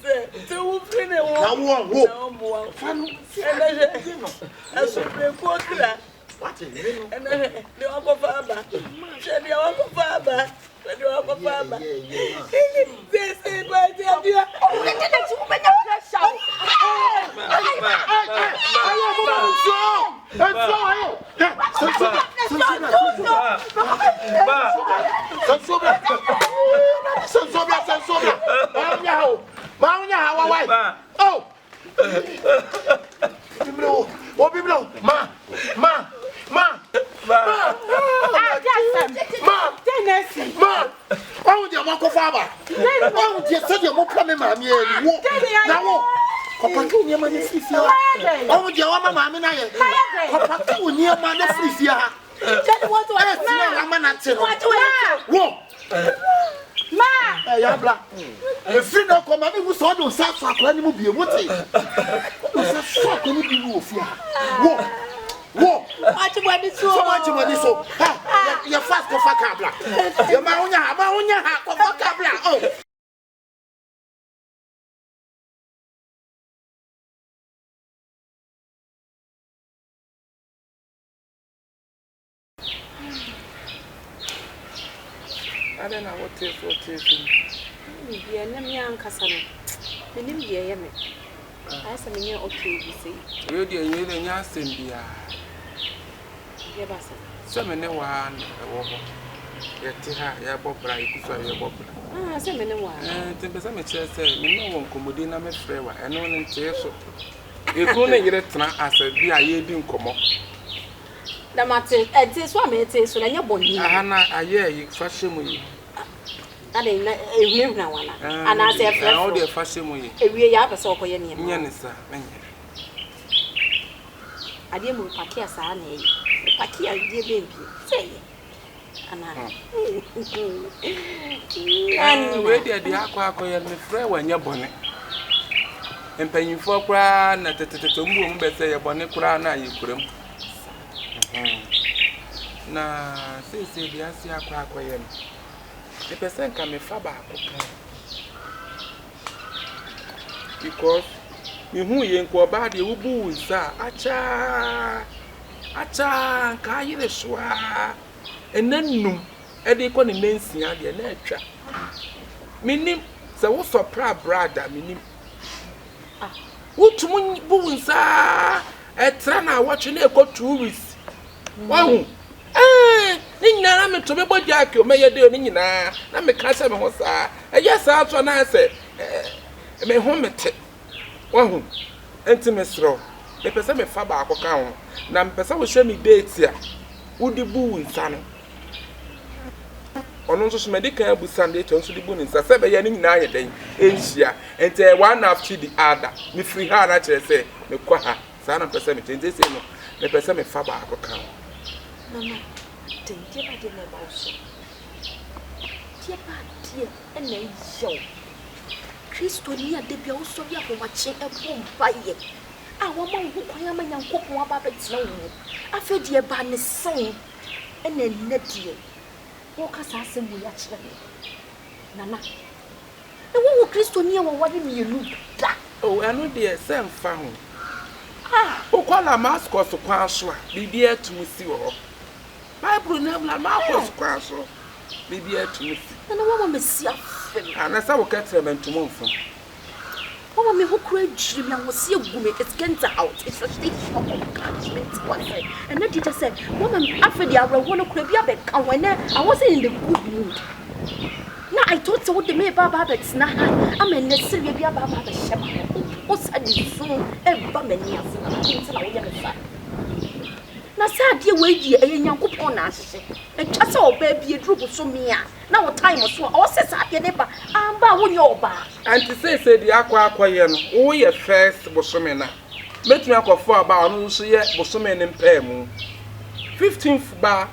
say to free ne wo na wo fanu aso ko kra what is you and the wako faba she the wako faba the wako faba this is what you do let you me no pressure Papa ki nyema ne sisi ha. O je wa mama me na ye. Papa ki nyema ne sisi ha. Tell what to na mama na te no. What? Wo. Ma. ya bla efiri na ko ma me wu so do sa so akora ni mu bie wote do sa so akora ni bi wo fia wo Machimani so ha ya fast ko fa ka bla ya ma unya ha ko fa ka bla oh I don't know what is. Yeah, let me ankasa no. Menim ye ye me. I say me okay bi say. You dey nya sembia. Ye ba say. So me ne wa wo ho. Ye ti ha ya bobra ikuso ye bobra. Ah, say me ne wa. Ti be say me chere say me no won komodi na me frɛ wa. Eno ne ntie so. E kru ne yire tena asabi a ye di nkomo. Da mate, e so am e so na nya bonni. Aha na aye yi fa hyemu yi. Ade na ehwem na wana. Ana say frɛ. Na o de fa hyemu yi. Ewie ya pese okoye ne. Nya ne sa, menye. Ade mu pakia sa na yi. Pakia die bembi. Say. Ana. We de akwa me frɛ wa nya bone. Empanyimfo kra na teteteto mbu mu be say ye bone kra na ye kuram. Na say dia si akwa ye no. The person can me fa ba akwa. Because me hu ye nko ba de wo bu nsa acha ka yire so a enanum e de ko ne nansia de na atwa. Minim se wo sopra brother minim. Wutum bu nsa etra na watch na ekọ 2 weeks. Wahu ni nyina me to me bodja ke o me yede ni nyina na me ka se me ho saa eya saa to na se me ho mete wahu enti me sro me pese me fa ba akoka ho na me pese wo hwe me date a wudi bu nsa no ono nso me de kan abu sande to nso di bu nsa se be ya ni nyina ye den enhia enti one after the other me free ha na kire se me kwa ha saa na pese me tente se no me pese me fa ba akoka ho mama Tie ba de na ba so. Tie ba tie na yo. Kristo ni ade bia wo so bia ko wache e bomba ye. A wo ma wo kwan ama nyankopon aba betina wo. Afa die ba ne sen na nnadie. Wo ka sa asem wo ya kire me. Nana. E wo Kristo ni e wo wade mienu da. Oh, anu de sem fa ho. Ah, o kwala masko so kwa so a bibia tumusi wo. Bible name la Marcos kwaso bibi atumi na wo ma sia fem ana sa wo katre mentumo mfo wo me hokura jiri mi anwo se gume it gets out it's a stage of encouragement what say and the teacher said wo ma afedi awro no kura bia be kan wana I wasn't in the good mood na I thought so the me baba bet na am en nesiri bia baba be shema o sadi so e ba mani aso na tinta na wo ya me fa na sadie we die enyankopon na ahye etwa se oba bie duru so me a na wo time so o se sadie ne ba amba wo nye oba anti say di akwa no wo ye first bosome na metumi akofo aba ono so ye bosome ne mpam 15th ba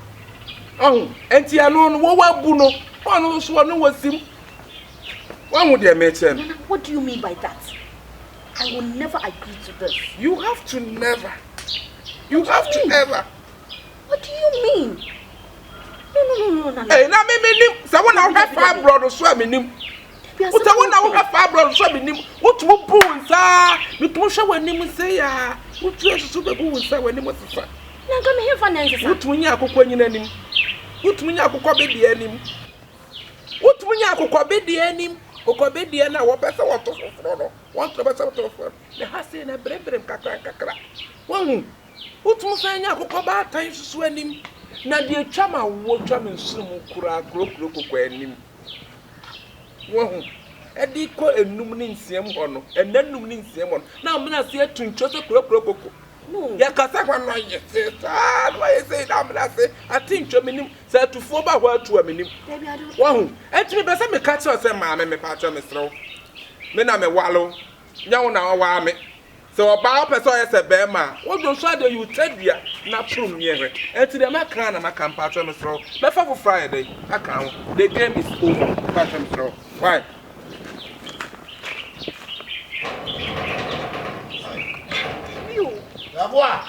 enti ano no wo wabu no ono so no wasim one would mention. What do you mean by that? I will never agree to this. You have to never. You have to ever. What do you mean? No. Hey, now me someone now have 5 brothers so me nim. What someone now have 5 brothers so me nim. What wo bu nsa? Me to hwe wanim say ya. What you so be bu nsa wanim sisa. Na ga me hefa na nsa. What munya akokwa nyina nim. What munya akokwa be de anim. What munya akokwa be de anim. Okwa be de na wo pese wo to foforo no. Want to pese wo to foforo. Le ha say na brebrem kakra. Won utum sanya akokwa ba tan susu anim na de twama wo twama nsum kura kokwa anim wo edi ko enum ni nsiem ho no enanum ni nsiem ho na amna se atuncho se kura kokko no ya kasa kwa no ye se no ye se na amna se atuncho menim se atufo ba ho atu aminim wo etimi be se me ka che se ma me pa che me sro me na me walo nyawo na wa me So about person as a bema. What do you tell you? Not true, near. And to the Macan and Macan patron throw. But for Friday, I can't. The game is over. Patron throw. Why? YEBOAH.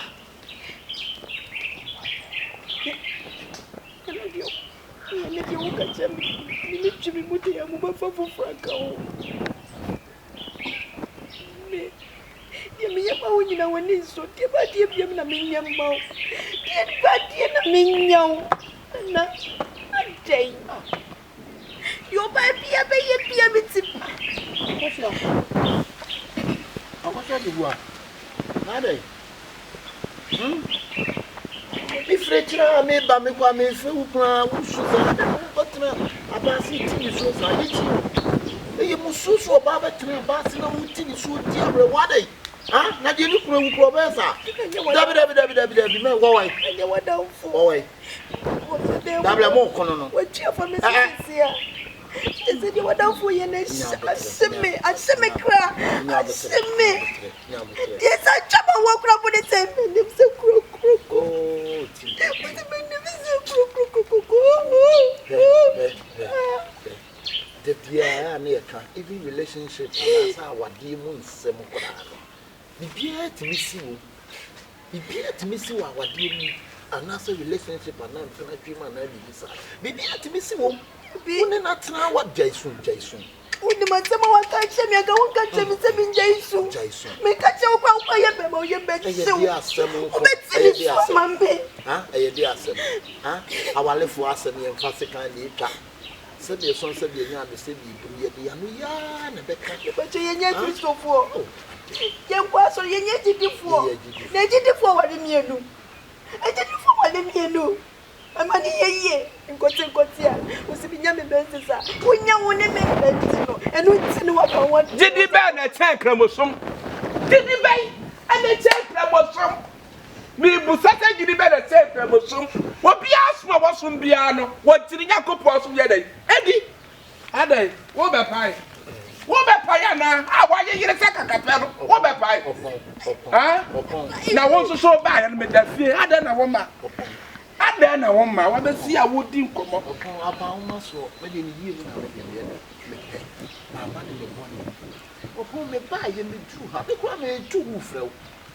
If Rachel made by me, I may feel but about sitting so I you must so about to Barcelona who think so dear rewarded. Ah, now you look for Professor. Why? Double more colonel. What cheer for Miss here? Is it you were down for your nation? I see me cry. I see me. Yes, I jump and walk up with the same. And so crook. Oh, the dear near even relationship, that's how what demons say. Be beer to miss you. Be beer to miss you, what demon, another relationship, and I'm going to dream and I be beer to miss you. Be not now what Jason. When the man someone catch me, I don't catch me 7 days soon. Make catch your papa, your bed. A dear son. Our life was a mere classic and the said your son said the young said you and the back. But you ain't so for. Young was or you yet did before. They did it for what in you. I did it for what in you. I'm a year and got here. Was it young business? When young women and we didn't know what did he ban a tank chromosome? Did he buy and a tank chromosome? Me, Busata, you better say chromosome. What be asked for was from piano? What did you pause from yesterday? Eddie, what about pie? What about pie now? Why you get a second capel? What about pie? Huh? Now, once you saw by and made that fear, I don't know woman. I don't know woman. I want to see a wooden come up upon my soul. But in years, my money is one. Upon me buy and be true. How they call me too, Fro.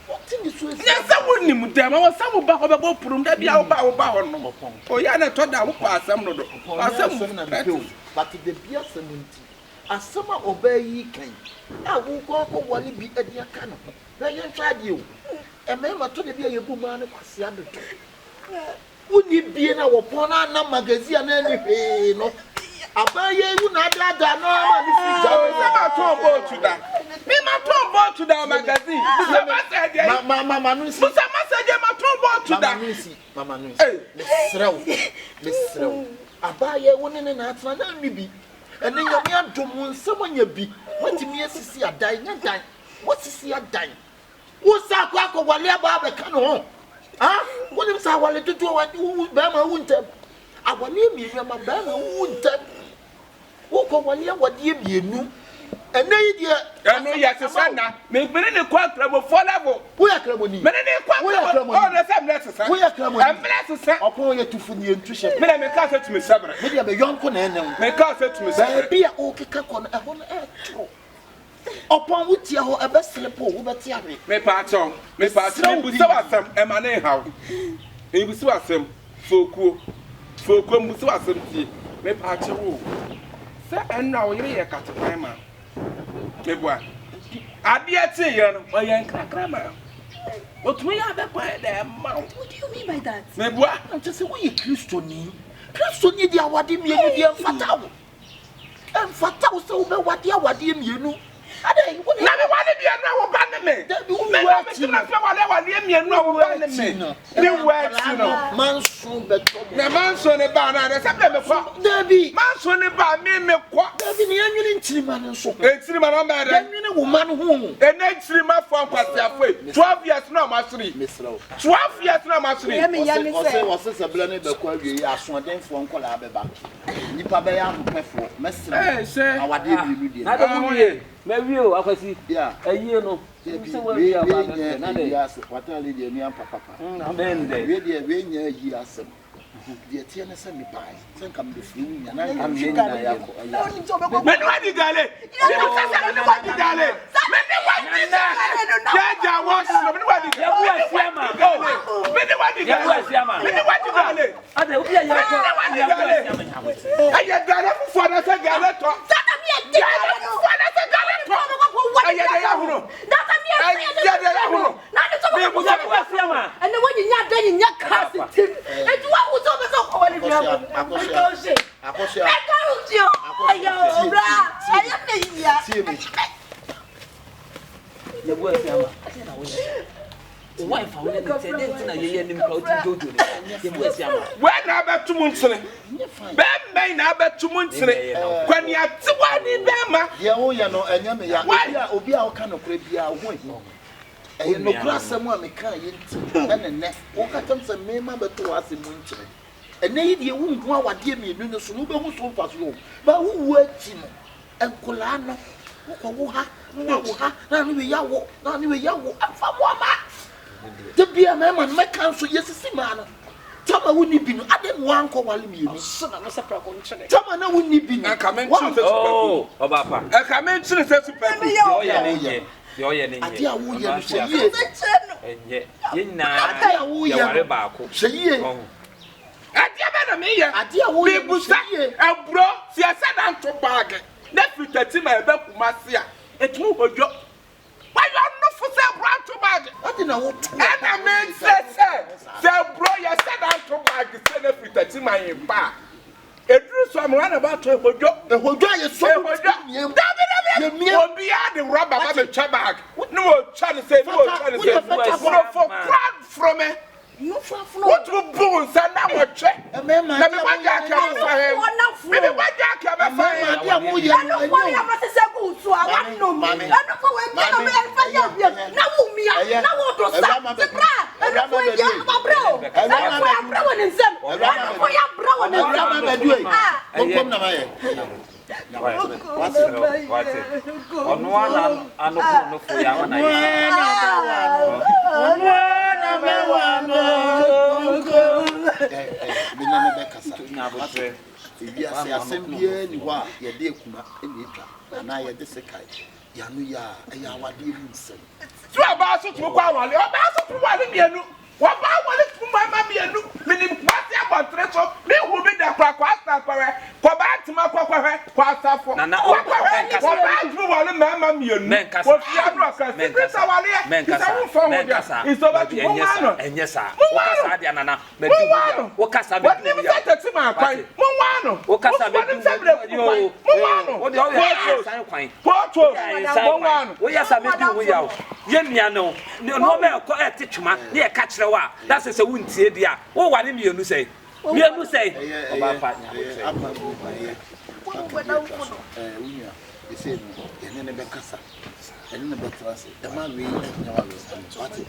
What thing is so? Yes, I wouldn't with them. I was some about Prum that be our bow no more. Oh, Yana told I would pass some of the but the beer seminity. As summer obey ye can. I will go for one be at your cannon. Then you tried you. And member to the beer boom man was the other. Wouldn't it be in our Pona magazine anyway? No. I buy you not that. No, I'm to that. Me my trombo to that magazine. Mama Nusi. To that. Mama Nusi. Miss Row. I buy a woman in that one, maybe. And then you're near to someone you be. What do you see a dying and dying? What's see a dying? What's that quack of whatever can ah? What is our little to what you Bama won't tell? I will leave me, my Bama won't tell. Walk over here, what you knew. And then you know, yes, a son, make many quadruple for level. We are Clamoni. Many quadruple. Oh, the same necessary. We are Clamoni. I'm necessary upon you to food nutrition. May I make answer to me, Sabra? Maybe I'm a young con and make answer to me, Sabra. Be a okay on a whole air. Upon which you are a best slip over Tiari. May part on, Miss Patron, we saw some Emane how. He was some Foku, Muswasam, may part your sir, and now you're a cat of my man. YEBOAH. I dare say you're a young cracker. What we are the point there, Mount. What do you mean by that? YEBOAH, I'm just a way Christoni. Christoni, dear, what do you mean, dear Fatal? And Fatal, so what do you know? I don't want to be a no abandonment. Manson, but the manson about Debbie, Manson about me, what? Debbie, and so it's woman who and then 3 months for 12 years now, Mastery. 12 years now, Mastery. Was a blended the quality as one day for Uncle Abeba. Nipabaya, for Messer. Say, our dear, maybe you, I can see. Yeah, a year no. What I did, near Papa. Then they really near years. The Tiana sent me by. Then come the few, and I am When what did I wife, I will not say that you hear him proud to do when I bet 2 months. Ben may not bet 2 months. When you have 2 in Bama, you know, and Yamia, why will be our kind of crazy away. And no grass, someone may carry it, and the next, all customs and member to us in winter. And they won't know what dear me, you know, so who's so fast room. But who works him? And Colano, the beer man, my counsel, yes, man. Tama wouldn't be, I didn't want to call me. Tama wouldn't be. I come in. Oh, Papa. I come in to the super. You're why you not for sale brand to bag? What did I want? And I mean, say, bro, you said I'm to bag, send everything in my bar. It drew some run about to a job. The whole guy is so much. You will be at the rubber of the chabag. No chance to say, no chance to say, for crowd from it. What will bones and now a check? A man, let me one jack for him. Maybe one jack for him. I don't want to say, go to our no man. I don't know where I'm going. Now, me, I want to stop the brand. I don't know where I'm bro. I don't know where I'm blowing in some. I don't know where I'm blowing in some. What's it? On one, I know for if you say assembly, you are your dear Kuma in the and I had the second. Yanuya, a Yawadi Wilson. So about to go on, about to one. What about my mammy and look, meaning what's about treasure? Me who be the Quasta for back to my Quasta for Nana, what about you, Mamma, you men, it's over to Moano, and yes, Moana, what Casa, what never said to my point, Moano, what Casa, you, what the other point, Moano, what yes, I mean, we are Yemiano, no man, teach man, near catch. That's a wound here, dear. Oh, what did you say? You say, about partner. You said, and then the Casa, and then the Betras, the man we what it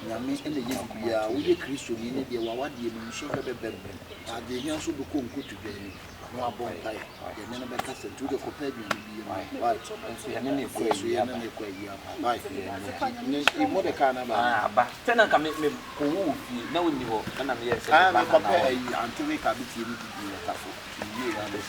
Yami and the young, we Christian in the Wawadi and Sugar Bebel. The young should be good to be no born by the men of the Casa to the companion. And then if we are not in Modecana, but then I can make me no new, and I'm yes, I'm compare until we can be able to do a couple. You are the